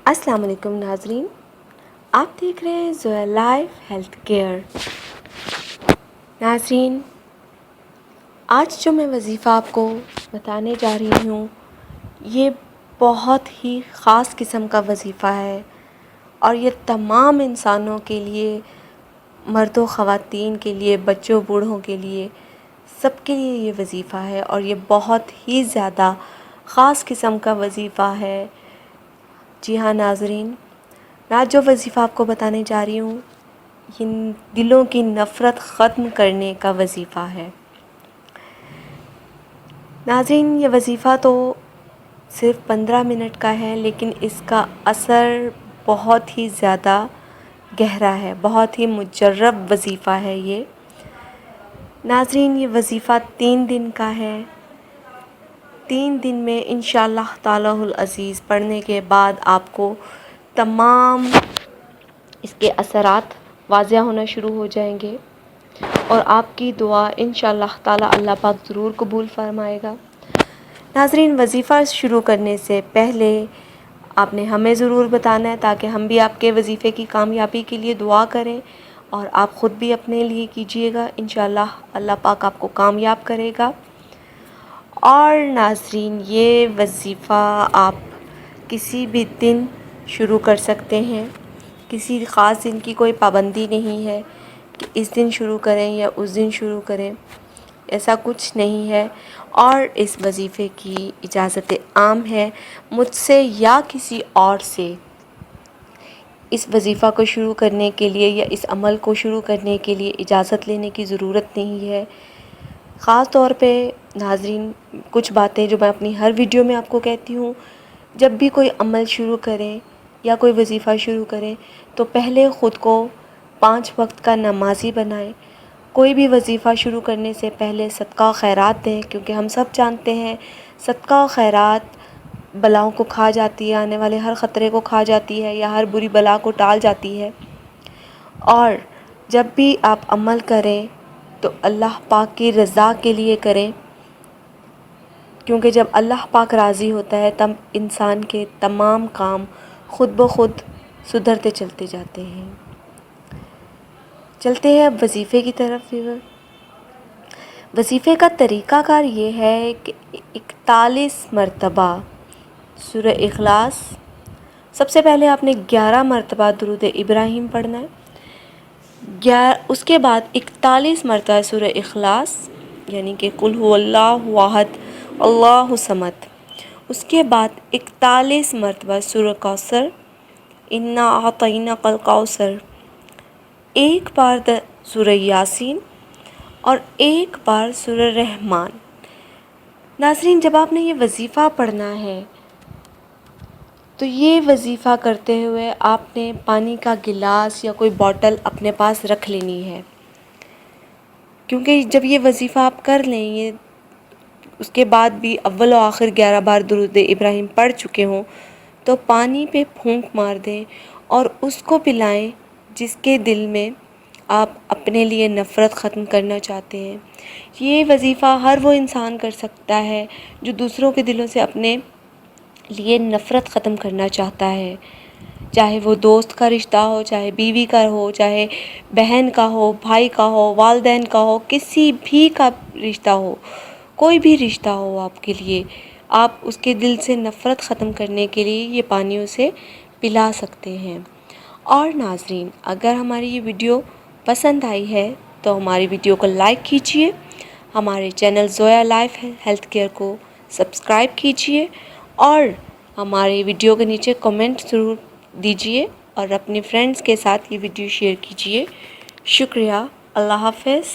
السلام علیکم ناظرین، آپ دیکھ رہے ہیں زویا لائف ہیلتھ کیئر۔ ناظرین، آج جو میں وظیفہ آپ کو بتانے جا رہی ہوں یہ بہت ہی خاص قسم کا وظیفہ ہے، اور یہ تمام انسانوں کے لیے، مرد و خواتین کے لیے، بچوں بوڑھوں کے لیے، سب کے لیے یہ وظیفہ ہے، اور یہ بہت ہی زیادہ خاص قسم کا وظیفہ ہے۔ جی ہاں ناظرین، میں آج جو وظیفہ آپ کو بتانے جا رہی ہوں یہ دلوں کی نفرت ختم کرنے کا وظیفہ ہے۔ ناظرین، یہ وظیفہ تو صرف 15 منٹ کا ہے، لیکن اس کا اثر بہت ہی زیادہ گہرا ہے، بہت ہی مجرب وظیفہ ہے یہ۔ ناظرین، یہ وظیفہ 3 دن کا ہے۔ 3 دن میں انشاءاللہ تعالی العزیز پڑھنے کے بعد آپ کو تمام اس کے اثرات واضح ہونا شروع ہو جائیں گے، اور آپ کی دعا انشاءاللہ تعالی اللہ پاک ضرور قبول فرمائے گا۔ ناظرین، وظیفہ شروع کرنے سے پہلے آپ نے ہمیں ضرور بتانا ہے تاکہ ہم بھی آپ کے وظیفے کی کامیابی کے لیے دعا کریں، اور آپ خود بھی اپنے لیے کیجئے گا، انشاءاللہ اللہ پاک آپ کو کامیاب کرے گا۔ اور ناظرین، یہ وظیفہ آپ کسی بھی دن شروع کر سکتے ہیں، کسی خاص دن کی کوئی پابندی نہیں ہے کہ اس دن شروع کریں یا اس دن شروع کریں، ایسا کچھ نہیں ہے۔ اور اس وظیفے کی اجازت عام ہے، مجھ سے یا کسی اور سے اس وظیفہ کو شروع کرنے کے لیے یا اس عمل کو شروع کرنے کے لیے اجازت لینے کی ضرورت نہیں ہے۔ خاص طور پہ ناظرین، کچھ باتیں جو میں اپنی ہر ویڈیو میں آپ کو کہتی ہوں، جب بھی کوئی عمل شروع کریں یا کوئی وظیفہ شروع کریں تو پہلے خود کو 5 وقت کا نمازی بنائیں۔ کوئی بھی وظیفہ شروع کرنے سے پہلے صدقہ و خیرات دیں، کیونکہ ہم سب جانتے ہیں صدقہ و خیرات بلاؤں کو کھا جاتی ہے، آنے والے ہر خطرے کو کھا جاتی ہے، یا ہر بری بلا کو ٹال جاتی ہے۔ اور جب بھی آپ عمل کریں تو اللہ پاک کی رضا کے لیے کریں، کیونکہ جب اللہ پاک راضی ہوتا ہے تب انسان کے تمام کام خود بخود سدھرتے چلتے جاتے ہیں۔ چلتے ہیں اب وظیفے کی طرف۔ وظیفے کا طریقہ کار یہ ہے کہ 41 مرتبہ سورہ اخلاص، سب سے پہلے آپ نے 11 مرتبہ درود ابراہیم پڑھنا ہے، اس کے بعد 41 مرتبہ سورہ اخلاص یعنی کہ قل هو اللہ احد اللہ الصمد، اس کے بعد 41 مرتبہ سورہ کوثر، انا اعطیناک الکوثر، ایک بار سورہ یاسین، اور ایک بار سورہ رحمان۔ ناظرین، جب آپ نے یہ وظیفہ پڑھنا ہے تو یہ وظیفہ کرتے ہوئے آپ نے پانی کا گلاس یا کوئی بوٹل اپنے پاس رکھ لینی ہے، کیونکہ جب یہ وظیفہ آپ کر لیں، یہ اس کے بعد بھی اول و آخر 11 بار درود ابراہیم پڑھ چکے ہوں تو پانی پہ پھونک مار دیں اور اس کو پلائیں جس کے دل میں آپ اپنے لیے نفرت ختم کرنا چاہتے ہیں۔ یہ وظیفہ ہر وہ انسان کر سکتا ہے جو دوسروں کے دلوں سے اپنے لیے نفرت ختم کرنا چاہتا ہے، چاہے وہ دوست کا رشتہ ہو، چاہے بیوی کا ہو، چاہے بہن کا ہو، بھائی کا ہو، والدین کا ہو، کسی بھی کا رشتہ ہو، کوئی بھی رشتہ ہو آپ کے لیے، آپ اس کے دل سے نفرت ختم کرنے کے لیے یہ پانی اسے پلا سکتے ہیں۔ اور ناظرین، اگر ہماری یہ ویڈیو پسند آئی ہے تو ہماری ویڈیو کو لائک کیجئے، ہمارے channel Zoya life health care کو سبسکرائب کیجئے، اور ہمارے ویڈیو کے نیچے کمنٹ ضرور دیجئے، اور اپنے فرینڈز کے ساتھ یہ ویڈیو شیئر کیجئے۔ شکریہ، اللہ حافظ۔